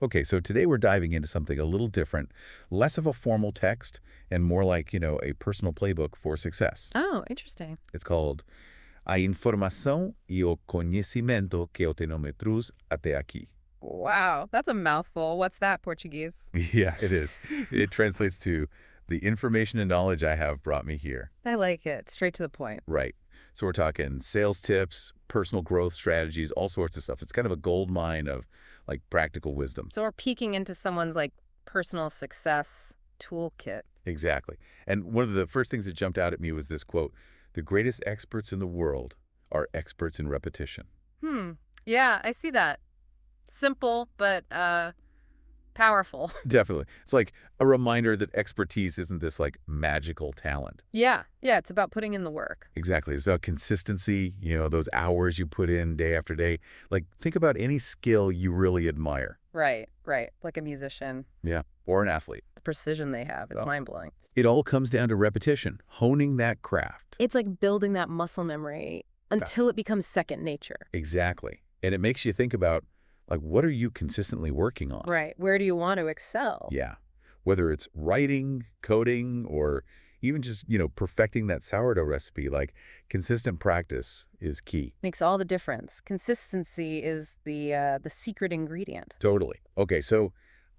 Okay, so today we're diving into something a little different, less of a formal text and more like, a personal playbook for success. Oh, interesting. It's called A Informação e o Conhecimento que eu tenho me trouxe até aqui. Wow, that's a mouthful. What's that, Portuguese? Yeah, it is. It translates to the information and knowledge I have brought me here. I like it. Straight to the point. Right. So we're talking sales tips, personal growth strategies, all sorts of stuff. It's kind of a gold mine of like practical wisdom. So we're peeking into someone's personal success toolkit. Exactly. And one of the first things that jumped out at me was this quote, "The greatest experts in the world are experts in repetition." Yeah, I see that. Simple, but powerful. Definitely. It's like a reminder that expertise isn't this like magical talent. Yeah, it's about putting in the work. Exactly. It's about consistency, those hours you put in day after day. Like think about any skill you really admire. Right. Like a musician. Yeah. Or an athlete. The precision they have. It's mind-blowing. It all comes down to repetition, honing that craft. It's like building that muscle memory until it becomes second nature. Exactly. And it makes you think about, like, what are you consistently working on? Right. Where do you want to excel? Yeah. Whether it's writing, coding, or even just, perfecting that sourdough recipe, like consistent practice is key. Makes all the difference. Consistency is the secret ingredient. Totally. Okay, so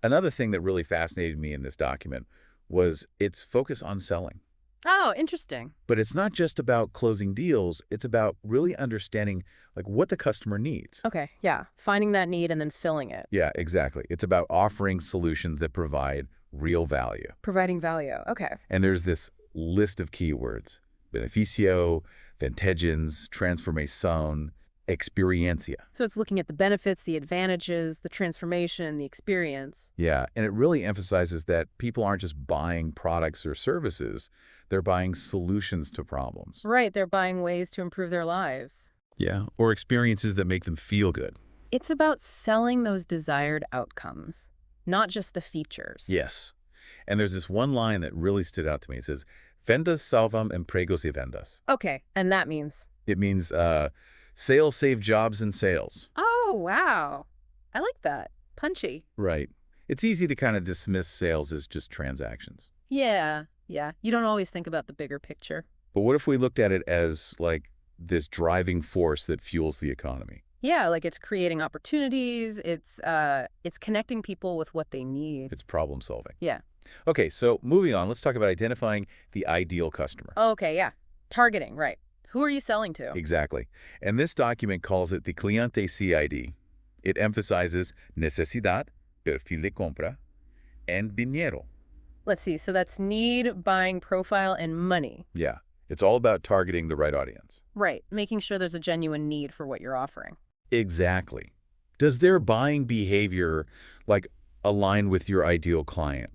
another thing that really fascinated me in this document was its focus on selling. Oh, interesting. But it's not just about closing deals. It's about really understanding like what the customer needs. Okay, yeah. Finding that need and then filling it. Yeah, exactly. It's about offering solutions that provide real value. Providing value. Okay. And there's this list of keywords: beneficio, vantagens, transformação, experiencia. So it's looking at the benefits, the advantages, the transformation, the experience. Yeah, and it really emphasizes that people aren't just buying products or services. They're buying solutions to problems. Right, they're buying ways to improve their lives. Yeah, or experiences that make them feel good. It's about selling those desired outcomes, not just the features. Yes. And there's this one line that really stood out to me. It says, "Vendas salvam empregos y vendas." Okay, and that means? It means sales save jobs and sales. Oh, wow. I like that. Punchy. Right. It's easy to kind of dismiss sales as just transactions. Yeah. You don't always think about the bigger picture. But what if we looked at it as like this driving force that fuels the economy? Yeah, like it's creating opportunities, it's connecting people with what they need. It's problem solving. Yeah. Okay, so moving on, let's talk about identifying the ideal customer. Okay, yeah. Targeting, right. Who are you selling to? Exactly. And this document calls it the Cliente CID. It emphasizes necesidad, perfil de compra, and dinero. Let's see. So that's need, buying profile, and money. Yeah. It's all about targeting the right audience. Right. Making sure there's a genuine need for what you're offering. Exactly. Does their buying behavior like align with your ideal client?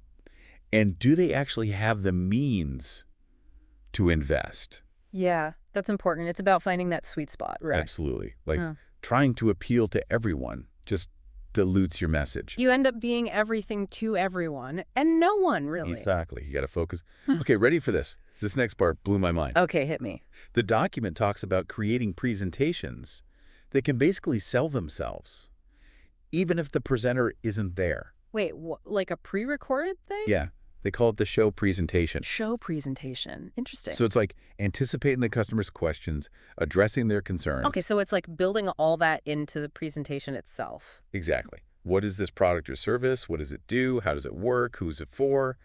And do they actually have the means to invest? Yeah, that's important. It's about finding that sweet spot, right? Absolutely. Like trying to appeal to everyone just dilutes your message. You end up being everything to everyone and no one, really. Exactly. You got to focus. Okay, ready for this? This next part blew my mind. Okay, hit me. The document talks about creating presentations that can basically sell themselves, even if the presenter isn't there. Wait, like a pre-recorded thing? Yeah. They call it the show presentation. Show presentation. Interesting. So it's like anticipating the customer's questions, addressing their concerns. Okay, so it's like building all that into the presentation itself. Exactly. What is this product or service? What does it do? How does it work? Who's it for?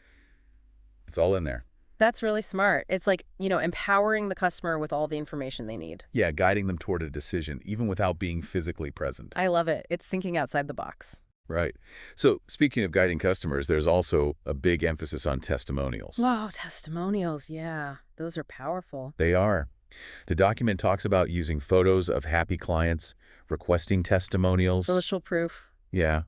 It's all in there. That's really smart. It's like, empowering the customer with all the information they need. Yeah, guiding them toward a decision, even without being physically present. I love it. It's thinking outside the box. Right. So speaking of guiding customers, there's also a big emphasis on testimonials. Wow, testimonials. Yeah, those are powerful. They are. The document talks about using photos of happy clients, requesting testimonials. Social proof. Yeah.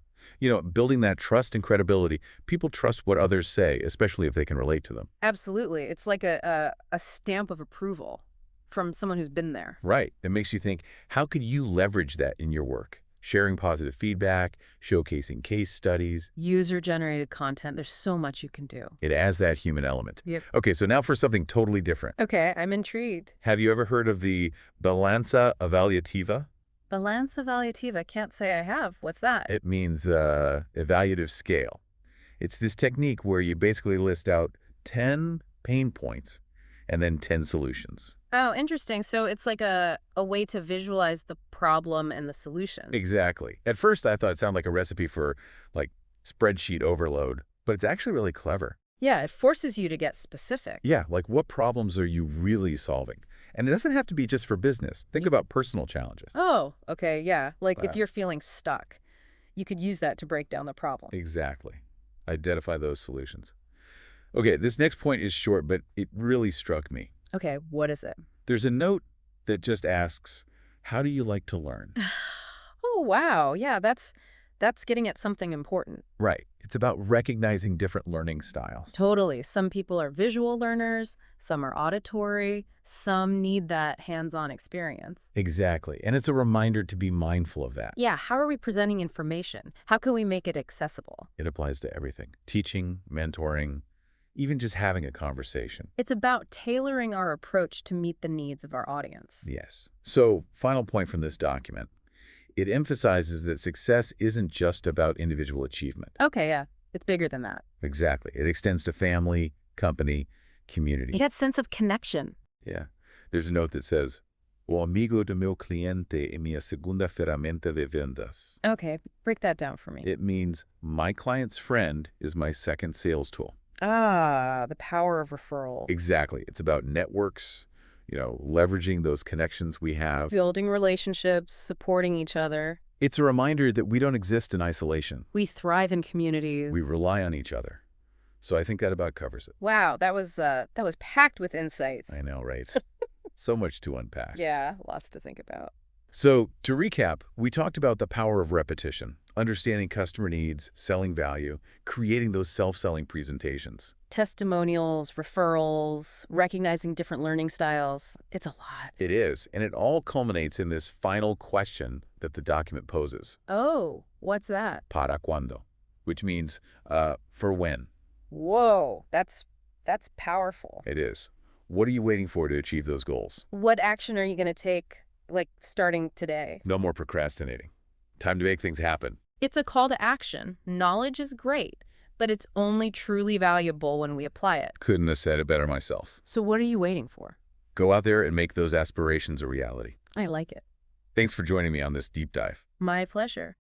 Building that trust and credibility. People trust what others say, especially if they can relate to them. Absolutely. It's like a stamp of approval from someone who's been there. Right. It makes you think, how could you leverage that in your work? Sharing positive feedback, showcasing case studies. User-generated content. There's so much you can do. It adds that human element. Yep. Okay, so now for something totally different. Okay, I'm intrigued. Have you ever heard of the balança avaliativa? Balanza evaluativa. Can't say I have. What's that? It means evaluative scale. It's this technique where you basically list out 10 pain points and then 10 solutions. Oh, interesting. So it's like a way to visualize the problem and the solution. Exactly. At first, I thought it sounded like a recipe for, like, spreadsheet overload, but it's actually really clever. Yeah, it forces you to get specific. Yeah, like what problems are you really solving? And it doesn't have to be just for business. Think about personal challenges. Oh, okay, yeah. Like if Uh, you're feeling stuck, you could use that to break down the problem. Exactly. Identify those solutions. Okay, this next point is short, but it really struck me. Okay, what is it? There's a note that just asks, how do you like to learn? Oh, wow. Yeah, that's getting at something important. Right. It's about recognizing different learning styles. Totally. Some people are visual learners, some are auditory, some need that hands-on experience. Exactly. And it's a reminder to be mindful of that. Yeah, how are we presenting information? How can we make it accessible? It applies to everything. Teaching, mentoring, even just having a conversation. It's about tailoring our approach to meet the needs of our audience. Yes. So, final point from this document. It emphasizes that success isn't just about individual achievement. Okay, yeah, it's bigger than that. Exactly. It extends to family, company, community. That sense of connection. Yeah. There's a note that says, O amigo de meu cliente é minha segunda ferramenta de vendas. Okay, break that down for me. It means my client's friend is my second sales tool. Ah, the power of referral. Exactly. It's about networks, leveraging those connections we have. Building relationships, supporting each other. It's a reminder that we don't exist in isolation. We thrive in communities. We rely on each other. So I think that about covers it. Wow, that was packed with insights. I know, right? So much to unpack. Yeah, lots to think about. So to recap, we talked about the power of repetition, understanding customer needs, selling value, creating those self-selling presentations. Testimonials, referrals, recognizing different learning styles. It's a lot. It is, and it all culminates in this final question that the document poses. Oh, what's that? Para cuándo, which means for when. Whoa, that's powerful. It is. What are you waiting for to achieve those goals? What action are you going to take, like, starting today? No more procrastinating. Time to make things happen. It's a call to action. Knowledge is great, but it's only truly valuable when we apply it. Couldn't have said it better myself. So what are you waiting for? Go out there and make those aspirations a reality. I like it. Thanks for joining me on this deep dive. My pleasure.